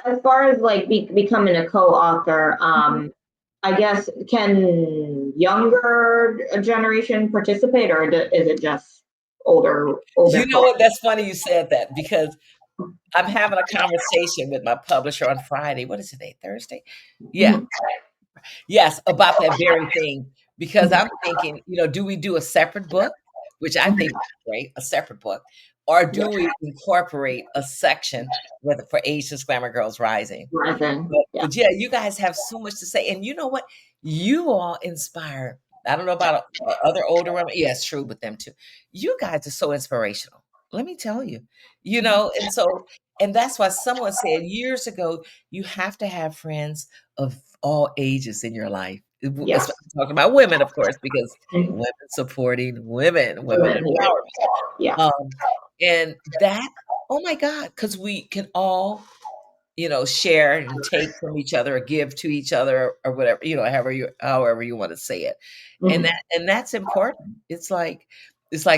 as far as like becoming a co-author, I guess can younger generation participate, or is it just older You know folks? what? That's funny you said that because I'm having a conversation with my publisher on Friday. What is today? Thursday? Yeah. Mhm. Yes, about that very thing, because Mhm. I'm thinking, do we do a separate book, which I think Mhm. is great, a separate book, or Yeah. do we incorporate a section for Ageless Glamour Girls Rising? Rising. Yeah. But yeah, you guys have so much to say, and you know what? You all inspire. I don't know about other older women. Yes, true with them too. You guys are so inspirational. Let me tell you, and that's why someone said years ago, you have to have friends of all ages in your life. I'm Yes. talking about women, of course, because Mhm. women supporting women Women, yeah. empowerment. Yeah. And that, oh my God, because we can all share and take from each other or give to each other or whatever, however you want to say it. And Mhm. that's important. It's like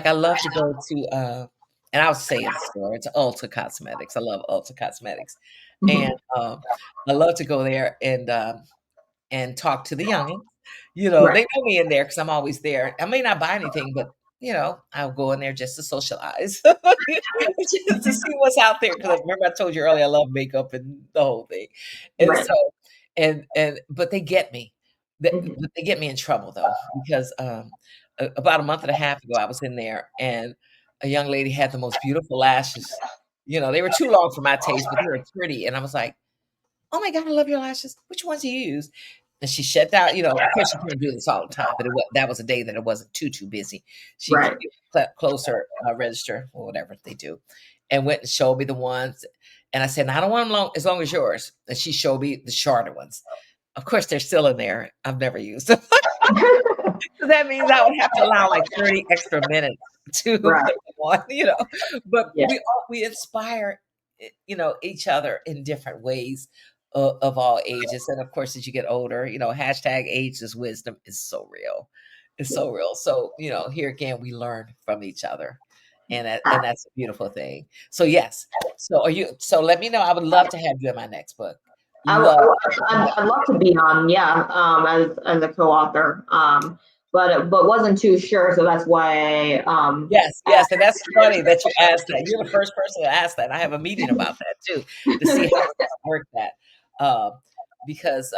I love to go to and I'll say it store. It's Ulta Cosmetics. I love Ulta Cosmetics. And Mhm. I love to go there and talk to the youngins. Right. They know me in there because I'm always there. I may not buy anything, but I'll go in there just to socialize, just to see what's out there. Because remember, I told you earlier, I love makeup and the whole thing, and Right. so but they get me. Mhm. But they get me in trouble though because about a month and a half ago, I was in there and a young lady had the most beautiful lashes. They were too long for my taste, but they were pretty, and I was like, "Oh my god, I love your lashes. Which ones do you use?" And she shut down. Of course, she can't do this all the time, but that was a day that it wasn't too busy. She Right. closed her register or whatever they do, and went and showed me the ones. And I said, "No, I don't want them long as yours." And she showed me the shorter ones. Of course, they're still in there. I've never used them. So that means I would have to allow like 30 extra minutes to put Right. them on, But Yeah. we inspire, each other in different ways of all ages. And of course, as you get older, hashtag ageless wisdom is so real. It's Yeah. so real. So, here again, we learn from each other. And that's a beautiful thing. So yes. So let me know. I would love to have you in my next book. I w- Love, love. I'd love to be on, yeah, as a co-author, but wasn't too sure, so that's why Yes, asked. yes, and that's funny that you asked that. You're the first person to ask that. I have a meeting about that too, to see how we can work that. Um, because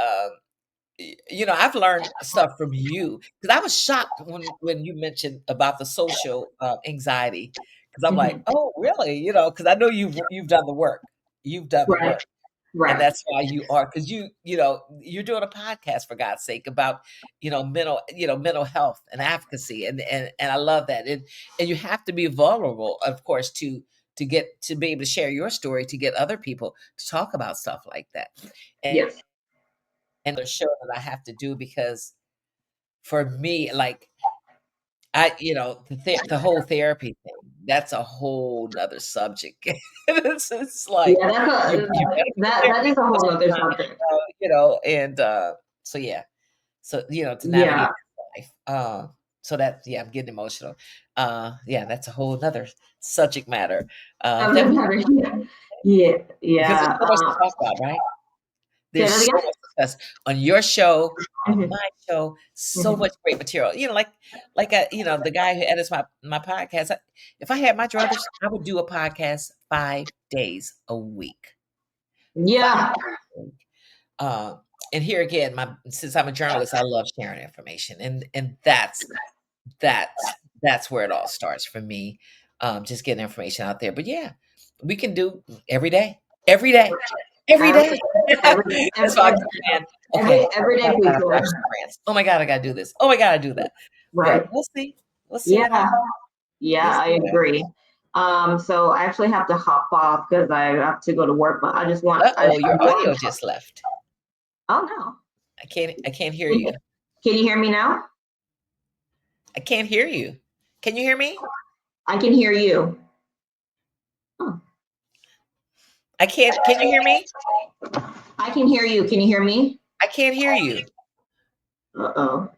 I've learned stuff from you because I was shocked when you mentioned about the social anxiety because I'm like, Mhm. oh, really? Because I know you've done the work. You've done the Right. work. And Right. that's why you are, because you're doing a podcast for God's sake about, mental health and advocacy. And I love that. And you have to be vulnerable, of course, to be able to share your story, to get other people to talk about stuff like that. And Yes. the show that I have to do because for me, like the whole therapy thing, that's a whole nother subject. It's like Yeah, you better go to that therapy is a most whole of the other time, subject. and so yeah. So, to navigate Yeah. life. So that yeah, I'm getting emotional. Yeah, that's a whole other subject matter. Subject Definitely matter. Yeah. because there's Yeah. so much to talk about, right? Say There's that so again. much to discuss on your show, on Mhm. my show, so Mhm. much great material. The guy who edits my podcast. If I had my druthers, I would do a podcast 5 days a week. Five Yeah. days a week. Uh, and here again, since I'm a journalist, I love sharing information, and that's where it all starts for me. Just getting information out there. But yeah, we can do every day, every day, every Every day. every That's why I keep saying, okay, every oh day my we God, I forgot could. my grants. Oh my God, I gotta do this. Oh my God, I do that. But Right. we'll see. We'll see what Yeah. happens. We'll Yeah, I see what happens. agree. So I actually have to hop off because I have to go to work, but Uh-oh, your audio just left. oh no. I can't hear you. Can you hear me now? I can't hear you. Can you hear me? I can hear you. Oh, I can't. Can you hear me? I can hear you. Can you hear me? I can't hear you. Uh-oh.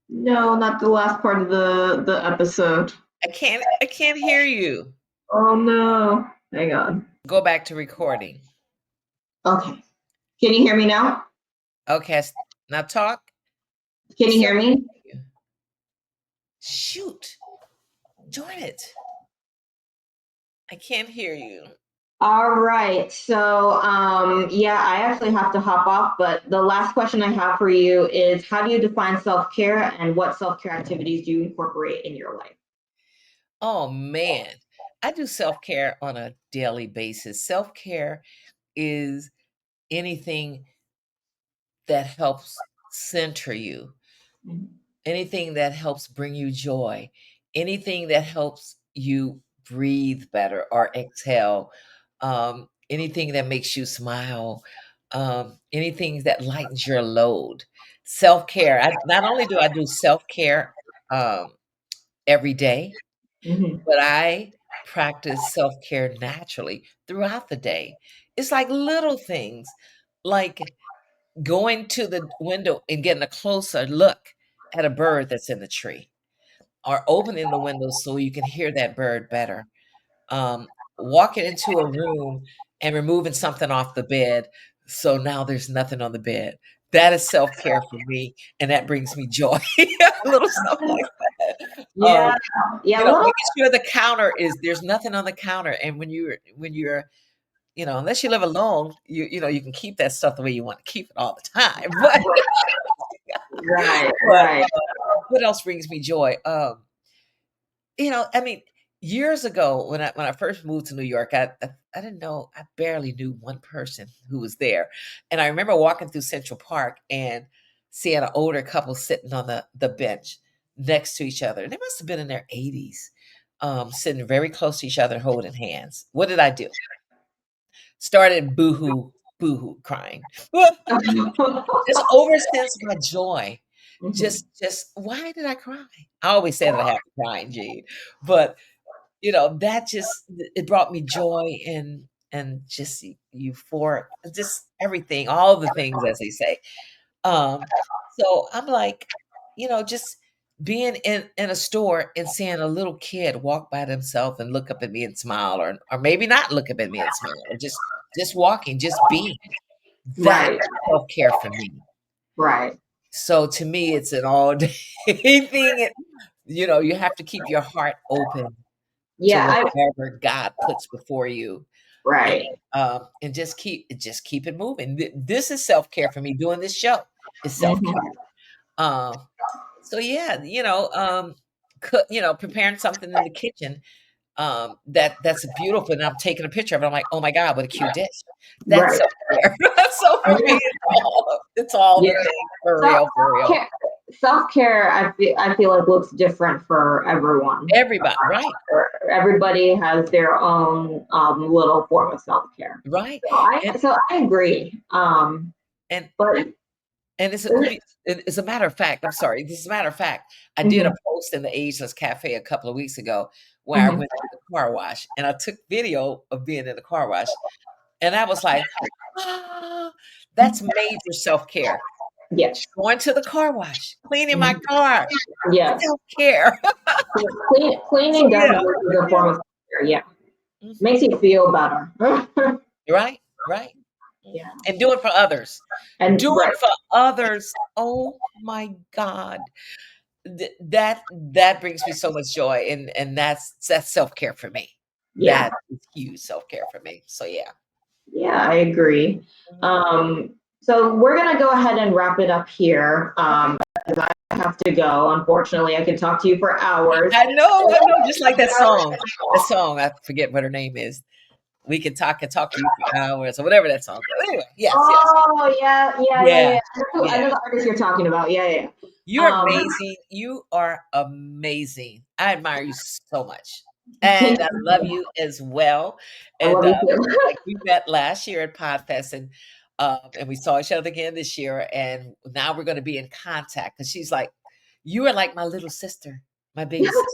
No, not the last part of the episode. I can't hear you. Oh no. Hang on. Go back to recording. Okay. Can you hear me now? Okay, now talk. Can you Still hear me? can't hear you. Shoot. Darn it. I can't hear you. All right. So, yeah, I actually have to hop off, but the last question I have for you is how do you define self-care and what self-care activities do you incorporate in your life? Oh man. I do self-care on a daily basis. Self-care is anything that helps center you, Mhm. anything that helps bring you joy, anything that helps you breathe better or exhale, anything that makes you smile, anything that lightens your load. Self care. Not only do I do self care um, every day, Mhm. but I practice self care naturally throughout the day. It's like little things like going to the window and getting a closer look at a bird that's in the tree, or opening the window so you can hear that bird better. Walking into a room and removing something off the bed, so now there's nothing on the bed. That is self-care for me, and that brings me joy. A little stuff like that. Yeah, yeah, a little. Making sure the counter there's nothing on the counter, and when you're unless you live alone, you can keep that stuff the way you want to keep it all the time. Right, But right. what else brings me joy? I mean, years ago when I first moved to New York, I didn't know, I barely knew one person who was there, and I remember walking through Central Park and seeing an older couple sitting on the bench next to each other. They must have been in their 80s, sitting very close to each other, holding hands. What did I do? Started boohoo, boohoo, crying. Just over a sense of my joy. Mhm. Just why did I cry? I always say that I have to cry, Jade, but that just it brought me joy and just euphoric, just everything, all the things as they say. So I'm like, just being in a store and seeing a little kid walk by themselves and look up at me and smile, or maybe not look up at me and smile, or just walking, just being. That Right, self care for me. right. So to me, it's an all day thing. You have to keep your heart open to Yeah, whatever God puts before you. Right. And just keep it moving. This is self-care for me. Doing this show is self-care. Mhm. So yeah, cook, preparing something in the kitchen, that's beautiful, and I'm taking a picture of it. I'm like, "Oh my god, what a cute dish." That's Right. self-care. So for me, Yeah. it's all the Yeah. thing, for Self real, for real. care. Self care. I feel like looks different for everyone. Everybody, right, Everybody has their own little form of self care. right, and So I agree. and But and as a matter of fact, I'm sorry, this is a matter of fact, I did a mhm, post in the Ageless Cafe a couple of weeks ago where I mhm. went to the car wash, and I took video of being in the car wash, and I was like, "Ah, that's major self-care." Yes. Going to the car wash, cleaning my Mhm. car, Yes. self-care. So, Cleaning yeah, definitely is a yeah. form of self care. Yeah. Mhm. Makes you feel better. Right, right. Yeah. And do it for others. And Do right. it for others. Oh my God. That brings me so much joy, and that's self-care for me. Yeah. That is huge self-care for me. So, yeah. Yeah, I agree. Mhm. So we're gonna go ahead and wrap it up here. Okay. I have to go. Unfortunately, I can talk to you for hours. I know, just like that song. That song, I forget what her name is. We can talk and talk to you for hours or whatever that song is. Anyway, yes, yes. Oh yeah, yeah, yeah, Yeah, yeah. I yeah. know the artist you're talking about. Yeah, yeah. You're Um, amazing. You are amazing. I admire you so much. And I love you as well. I And love you too. like we met last year at Podfest, and we saw each other again this year, and now we're going to be in contact because she's like, you are like my little sister, my baby sister.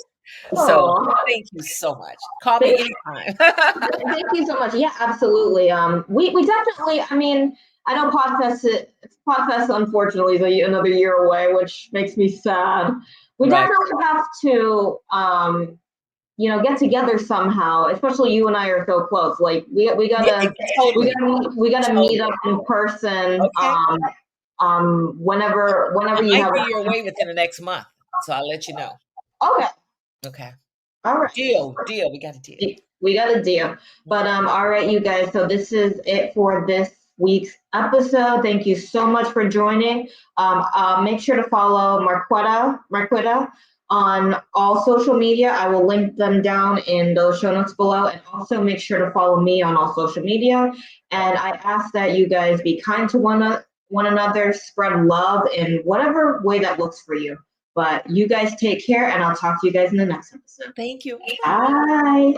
So Oh, thank you so much. Call me thank, anytime. thank you so much. Yeah, absolutely. We definitely. I mean, I know Podfest unfortunately is another year away, which makes me sad. We Right. definitely have to get together somehow. Especially you and I are so close. Like we Yeah, gotta we totally. gotta meet, we gotta meet up Totally. in person. Okay. Whenever I you might have be your way within the next month. So I'll let you know. okay, Okay. all right. Deal, deal. We got a deal. We got a deal. But all right, you guys. So this is it for this week's episode. Thank you so much for joining. Make sure to follow Marquetta on all social media. I will link them down in those show notes below, and also make sure to follow me on all social media. And I ask that you guys be kind to one another, spread love in whatever way that looks for you. But you guys take care, and I'll talk to you guys in the next episode. Thank you. Bye.